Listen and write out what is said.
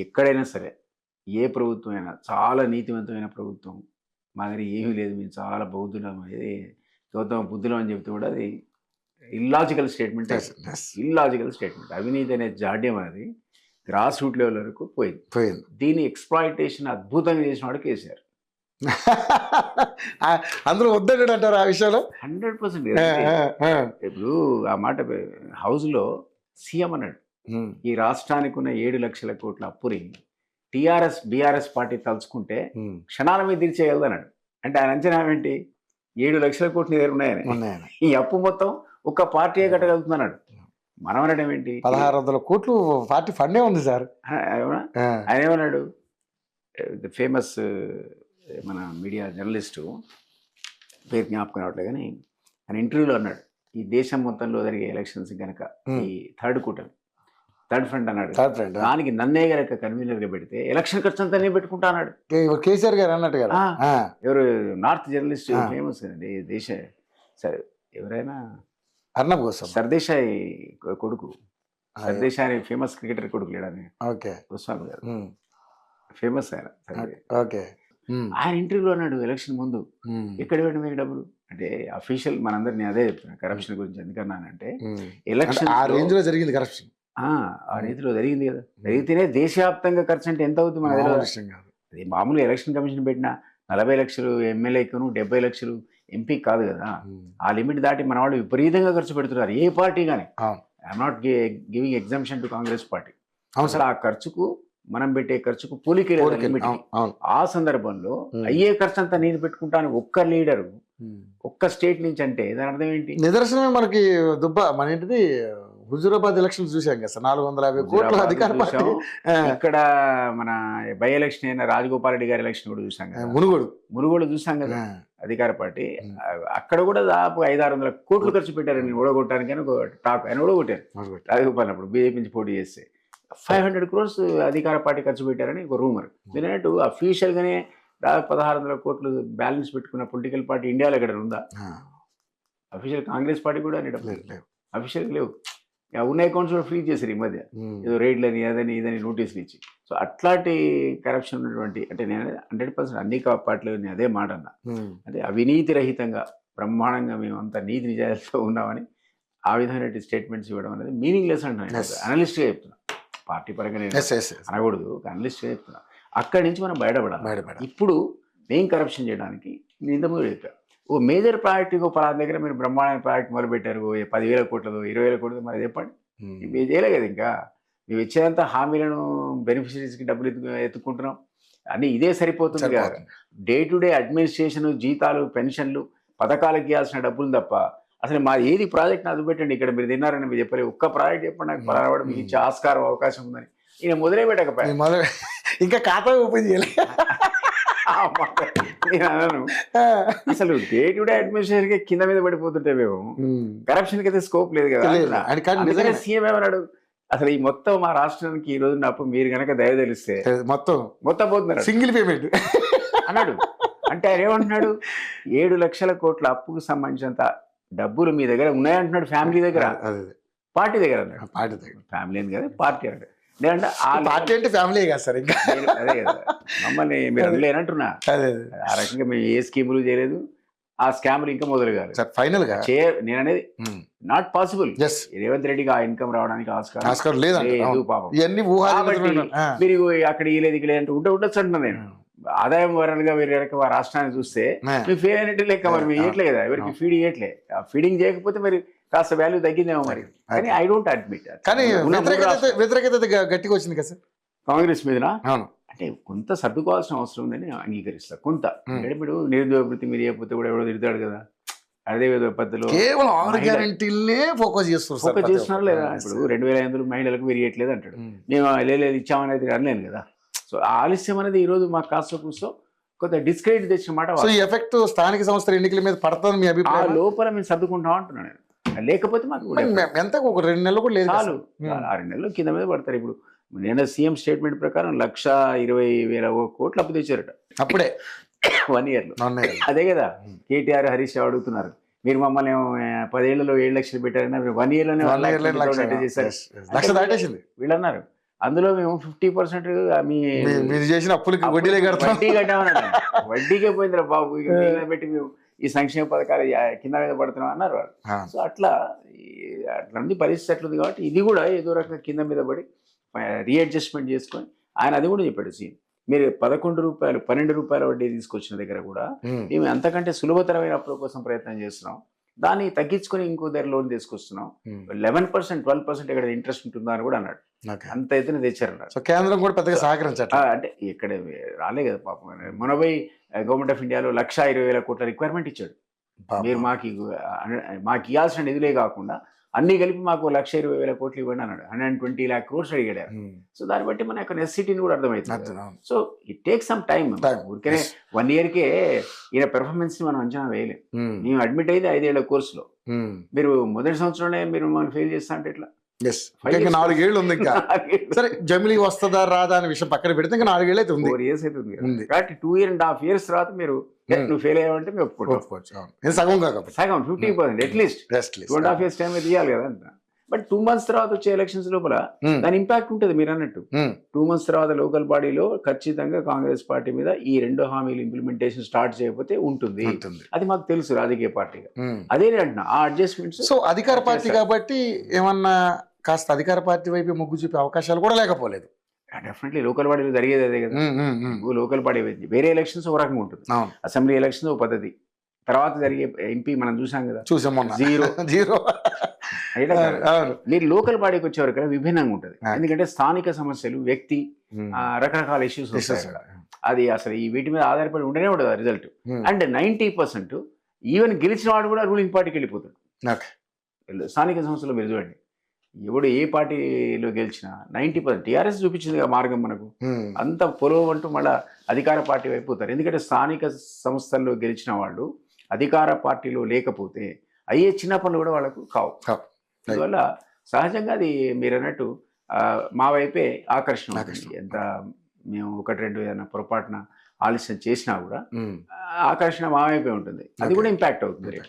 ఎక్కడైనా సరే, ఏ ప్రభుత్వం అయినా చాలా నీతివంతమైన ప్రభుత్వం. మా దగ్గర ఏమీ లేదు. మేము చాలా బౌద్ధులం అనేది గౌతమ బుద్ధులం అని చెప్తే కూడా అది illogical statement. Yes, yes. Illogical statement. అవినీతి అనే జాడ్యం అనేది గ్రాస్ రూట్ లెవెల్ వరకు పోయింది. పోయింది. దీన్ని ఎక్స్‌ప్లాయిటేషన్ అద్భుతంగా చేసినవాడు కేసీఆర్. అందరూ వద్దన్నాడు అంటారు ఆ విషయంలో. 100% ఇప్పుడు ఆ మాట హౌస్‌లో సీఎం అన్నాడు. ఈ రాష్ట్రానికి ఉన్న 7 లక్షల కోట్ల అప్పుని టీఆర్ఎస్, బీఆర్ఎస్ పార్టీ తలుచుకుంటే క్షణాల మీద తీర్చేయగలదన్నాడు. అంటే ఆయన అంచనా ఏంటి? 7 లక్షల కోట్లు నీ దగ్గర ఉన్నాయని. ఈ అప్పు మొత్తం ఒక్క పార్టీయే కట్టగలుగుతున్నాడు. మనం అనడం ఏంటి? 1600 కోట్లు పార్టీ ఫండే ఉంది సార్. ఆయన ఏమన్నాడు? ఫేమస్ మన మీడియా జర్నలిస్టు పేరు జ్ఞాపకం రావట్లేదు కానీ ఆయన ఇంటర్వ్యూలో అన్నాడు, ఈ దేశం మొత్తంలో జరిగే ఎలక్షన్స్ కనుక ఈ థర్డ్ ఫ్రంట్ అన్నాడు, దానికి నన్నే గనక కన్వీనర్గా పెడితే ఎలక్షన్ ఖర్చు అంతా నేను పెట్టుకుంటా అన్నాడు. కేసీఆర్ గారు అన్నట్టు కదా. ఎవరు నార్త్ జర్నలిస్ట్ ఫేమస్ అండి దేశ సరే ఎవరైనా అర్ణబ్ గోస్వామి, సర్దేశాయ్ కొడుకు, సర్దేశాయ్ అనే ఫేమస్ క్రికెటర్ కొడుకు లేడని గోస్వామి గారు ఫేమస్ ఆయన. ఆయన ఇంటర్వ్యూలో అన్నాడు ఎలక్షన్ ముందు, ఎక్కడ పెట్టిన మీకు డబ్బులు అంటే అఫీషియల్ మనందరినీ అదే చెప్తున్నా కరప్షన్ గురించి. ఎందుకన్నానంటే ఎలక్షన్ ఆ రేంజ్ లో జరిగింది కరప్షన్, ఆ రీతిలో జరిగింది కదా. జరిగితేనే దేశవ్యాప్తంగా ఖర్చు అంటే ఎంత అవుతుంది మన తెలియదు. అది మామూలు ఎలక్షన్ కమిషన్ పెట్టిన 40 లక్షలు ఎమ్మెల్యేకును 70 లక్షలు ఎంపీ కాదు కదా. ఆ లిమిట్ దాటి మన వాళ్ళు విపరీతంగా ఖర్చు పెడుతున్నారు ఏ పార్టీ కానీ. I'm not giving exemption to Congress party. అసలు ఆ ఖర్చుకు మనం పెట్టే ఖర్చుకు పోలికే లిమిట్. ఆ సందర్భంలో అయ్యే ఖర్చు అంతా నేను పెట్టుకుంటాను ఒక్క లీడరు ఒక్క స్టేట్ నుంచి అంటే దాని అర్థం ఏంటి? నిదర్శనమే మనకి దుబ్బ మన ఏంటిది హుజూరాబాద్ ఎలక్షన్ చూసాం కదా, 450 కోట్ల అధికార పార్టీ. ఇక్కడ మన బై ఎలక్షన్ అయిన రాజగోపాల్ రెడ్డి గారి ఎలక్షన్ కూడా చూసాం కదా, మునుగోడు చూసాం కదా అధికార పార్టీ. అక్కడ కూడా దాదాపు 500-600 కోట్లు ఖర్చు పెట్టారు నేను ఓడగొట్టడానికి అని ఒక టాక్. ఆయన ఓడగొట్టారు రాజగోపాల్ అప్పుడు బీజేపీ నుంచి పోటీ చేస్తే. 500 crores అధికార పార్టీ ఖర్చు పెట్టారని ఒక రూమర్. మీరు అన్నట్టు అఫీషియల్గానే దాదాపు 1600 కోట్లు బ్యాలెన్స్ పెట్టుకున్న పొలిటికల్ పార్టీ ఇండియాలో ఎక్కడ ఉందా? అఫీషియల్ కాంగ్రెస్ పార్టీ కూడా అఫీషియల్ లేవు. ఉన్న అకౌంట్స్ కూడా ఫ్రీజ్ చేశారు ఈ మధ్య, ఏదో రేట్లని అదని ఇదని నోటీసులు ఇచ్చి. సో అట్లాంటి కరప్షన్ ఉన్నటువంటి అంటే నేను 100% అన్ని పార్టీలు నేను అదే మాట అన్నా. అంటే అవినీతి రహితంగా బ్రహ్మాండంగా మేము అంత నీతి నిజాయితీతో ఉన్నామని ఆ విధమైన స్టేట్మెంట్స్ ఇవ్వడం అనేది మీనింగ్లెస్ అంటున్నాను. అనలిస్ట్గా చెప్తున్నా, పార్టీ పరంగా నేను అనకూడదు, అనలిస్ట్గా చెప్తున్నా. అక్కడి నుంచి మనం బయటపడాలి. ఇప్పుడు మేము కరప్షన్ చేయడానికి ఇంతకుముందు చెప్పాను ఓ మేజర్ ప్రాజెక్ట్ పలానా దగ్గర మీరు బ్రహ్మాండమైన ప్రాజెక్ట్ మొదలుపెట్టారు 10,000 కోట్లదో 20,000 కోట్లదో మరి చెప్పండి. మీరు చేయలే కదా. ఇంకా మేము ఇచ్చేదంతా హామీలను బెనిఫిషరీస్కి డబ్బులు ఎత్తుకుంటున్నాం అన్నీ ఇదే సరిపోతుంది కదా. డే టు డే అడ్మినిస్ట్రేషన్, జీతాలు, పెన్షన్లు, పథకాలకు ఇవ్వాల్సిన డబ్బులు తప్ప అసలు మాది ఏది ప్రాజెక్ట్ అది పెట్టండి. ఇక్కడ మీరు తిన్నారని మీరు చెప్పలేదు, ఒక్క ప్రాజెక్ట్ చెప్పండి నాకు పలానా మీకు ఇచ్చే ఆస్కారం అవకాశం ఉందని. ఈయన మొదలే పెట్టకపోయా, ఇంకా ఖాతా ఓపెన్ చేయలే. నేను అన్నాను అసలు డే టు డే అడ్మినిస్ట్రేషన్ కి కింద మీద పడిపోతుంటే మేము కరప్షన్ కి అయితే స్కోప్ లేదు కదా. నిజంగా సీఎం ఏమన్నాడు, అసలు ఈ మొత్తం మా రాష్ట్రానికి ఈ రోజు అప్పు మీరు కనుక దయ తెలిస్తే మొత్తం పోతున్నారు సింగిల్ పేమెంట్ అన్నాడు. అంటే ఆయన ఏమంటున్నాడు, 7 లక్షల కోట్ల అప్పుకు సంబంధించినంత డబ్బులు మీ దగ్గర ఉన్నాయంటున్నాడు. ఫ్యామిలీ దగ్గర, పార్టీ దగ్గర అన్నాడు. ఫ్యామిలీ అని కదా పార్టీ అన్నాడు. లేదంటే పార్టీ అంటే ఫ్యామిలీ కదా సార్. ఇంకా అదే కదా మమ్మల్ని మీరు అనలేనంటున్నా. ఆ రకంగా మేము ఏ స్కీములు చేయలేదు, ఆ స్కాములు ఇంకా మొదలు కాదు ఫైనల్ గా. నేను అనేది నాట్ పాసిబుల్. రేవంత్ రెడ్డికి ఆ ఇన్కమ్ రావడానికి ఆస్కారం లేదు పాపం. మీరు అక్కడ ఇలేదు ఇక్కడ అంటే ఉండొచ్చు అంటున్నా నేను. ఆదాయం వరలుగా వేరే రకం రాష్ట్రాన్ని చూస్తే మీరు ఫెయిల్ అయినట్టు లెక్క. మరి మీరు ఇవ్వట్లే కదా, ఎవరికి ఫీడ్ ఇవ్వట్లే. ఫీడింగ్ చేయకపోతే మరి కాస్త వాల్యూ తగ్గిందేమో మరి. కానీ ఐ డోంట్ అడ్మిట్. కానీ వ్యతిరేకత గట్టిగా వచ్చింది కదా సార్ కాంగ్రెస్ మీద. అంటే కొంత సర్దుకోవాల్సిన అవసరం ఉందని అంగీకరిస్తారు. కొంత అంటే మీరు నిరుద్యోగ వృత్తి మీరు చేయకపోతే కూడా ఎవడో తిడతాడు కదా. అదే పద్ధతిలో కేవలం 6 గ్యారెంటీలనే ఫోకస్ చేస్తున్నారు లేదా. ఇప్పుడు 2,500 మహిళలకు మీరు ఇవ్వట్లేదు అంటాడు. మేము లేదు ఇచ్చామనేది అనలేను కదా. సో ఆలస్యం అనేది ఈ రోజు మా కాస్త కూర్చో కొంత డిస్క్రెడిట్ తెచ్చిన మాట. ఎఫెక్ట్ స్థానిక సంస్థల ఎన్నికల మీద పడుతుంది మీ అభిప్రాయం? లోపల మేము సర్దుకుంటాం అంటున్నాను నేను. లేకపోతే మాకు ఎంత ఒక 2 నెలలు కూడా లేదు, చాలు 6 నెలలు కింద మీద పడతారు. ఇప్పుడు నేను సీఎం స్టేట్మెంట్ ప్రకారం 1,20,000 కోట్లు అప్పు తెచ్చారట అప్పుడే 1 year లో. అదే కదా కేటీఆర్, హరీష్ రావు అడుగుతున్నారు, మీరు మమ్మల్ని 10 ఏళ్లలో 7 లక్షలు పెట్టారన్నా 1 year లోనే 1,00,000 చేశారు వీళ్ళు అన్నారు. అందులో మేము 50% మీ మీరు చేసిన అప్పులకి వడ్డీలే కడతాం. వడ్డీ కట్టామన్నాడు. వడ్డీకే పోయిందిరా బాబు, ఇక మీద పెట్టి మేము ఈ సంక్షేమ పథకాలు కింద మీద పడుతున్నాం అన్నారు వాళ్ళు. సో అట్లా అట్లాంటి పరిస్థితి అట్లుంది కాబట్టి ఇది కూడా ఏదో రకంగా కింద మీద పడి రీఅడ్జస్ట్మెంట్ చేసుకొని ఆయన అది కూడా చెప్పాడు సీన్. మీరు 11 రూపాయలు 12 రూపాయల వడ్డీ తీసుకొచ్చిన దగ్గర కూడా మేము అంతకంటే సులభతరమైన అప్పుల కోసం ప్రయత్నం చేస్తున్నాం, దాన్ని తగ్గించుకొని ఇంకో దగ్గర లోన్ తీసుకొస్తున్నాం, 11% 12% ఎక్కడ ఇంట్రెస్ట్ ఉంటుందా అని కూడా అన్నాడు. అంత అయితే తెచ్చారన్నాడు. సో కేంద్రం కూడా పెద్దగా సహకరించట. అంటే ఇక్కడ రాలే కదా పాపం. మనపై గవర్నమెంట్ ఆఫ్ ఇండియాలో 1,20,000 కోట్ల రిక్వైర్మెంట్ ఇచ్చాడు. మీరు మాకు ఇవ్వాల్సిన నిధులే కాకుండా అన్ని కలిపి మాకు 1,20,000 కోట్లు ఇవ్వండి అన్నాడు. 120 lakh crores అడిగాడు. సో దాన్ని బట్టి మన యొక్క నెసిటీని కూడా అర్థమవుతుంది. So it take some time. ఊరికే 1 yearకే ఈయన పెర్ఫార్మెన్స్ ని మనం అంచనా వేయలేం. మేము అడ్మిట్ అయింది 5 ఏళ్ల కోర్సులో. మీరు మొదటి సంవత్సరంలోనే మీరు మమ్మల్ని ఫెయిల్ చేస్తా అంటే ఎట్లా? 4 ఏళ్ళు ఉంది ఇంకా. సరే జమిలీ వస్తుందా రాదా అనే విషయం పక్కన పెడితే ఇంకా 4 ఏళ్ళు అయితే ఉంది. 4 years అయితే ఉంది కాబట్టి 2.5 years తర్వాత మీరు నువ్వు ఫెయిల్ అయ్యావంటే మేము ఒప్పుకోవచ్చు. సగం కాకపోతే సగం 50% అట్లీస్ట్ 2.5 years టైం తీయాలి కదా అంట. బట్ 2 months తర్వాత వచ్చే ఎలక్షన్స్ లోపల దాని ఇంపాక్ట్ ఉంటుంది. మీరు అన్నట్టు 2 months తర్వాత లోకల్ బాడీలో ఖచ్చితంగా కాంగ్రెస్ పార్టీ మీద ఈ 2 హామీలు ఇంప్లిమెంటేషన్ స్టార్ట్ చేయకపోతే ఉంటుంది. అది మాకు తెలుసు రాజకీయ పార్టీగా. అదే అంటున్నా ఆ అడ్జస్ట్మెంట్స్. సో అధికార పార్టీ కాబట్టి ఏమన్నా కాస్త అధికార పార్టీ వైపు మొగ్గు చూపే అవకాశాలు కూడా లేకపోలేదు. డెఫినెట్లీ లోకల్ బాడీలో జరిగేది అదే కదా. లోకల్ బాడీ వేరే ఎలక్షన్స్ ఒక రకంగా ఉంటుంది, అసెంబ్లీ ఎలక్షన్స్ ఒక పద్ధతి, తర్వాత జరిగే ఎంపీ మనం చూసాం కదా, జీరో. మీరు లోకల్ బాడీకి వచ్చేవారు కదా విభిన్నంగా ఉంటుంది. ఎందుకంటే స్థానిక సమస్యలు, వ్యక్తి, రకరకాల ఇష్యూస్ వస్తాయి. అది అసలు ఈ వీటి మీద ఆధారపడి ఉండనే ఉండదు రిజల్ట్. అండ్ 90% ఈవెన్ గెలిచిన వాడు కూడా రూలింగ్ పార్టీకి వెళ్ళిపోతాడు. స్థానిక సంస్థలో మీరు చూడండి, ఎవడు ఏ పార్టీలో గెలిచినా 90% టీఆర్ఎస్ చూపించింది మార్గం మనకు. అంత పొలవ అంటూ మళ్ళీ అధికార పార్టీ అయిపోతారు. ఎందుకంటే స్థానిక సంస్థల్లో గెలిచిన వాళ్ళు అధికార పార్టీలో లేకపోతే అయ్యే చిన్న పనులు కూడా వాళ్ళకు కావు. అందువల్ల సహజంగా అది మీరు అన్నట్టు మా వైపే ఆకర్షణ ఉంటుంది. ఎంత మేము 1-2 ఏదైనా పొరపాటున ఆలస్యం చేసినా కూడా ఆకర్షణ మా వైపే ఉంటుంది. అది కూడా ఇంపాక్ట్ అవుతుంది.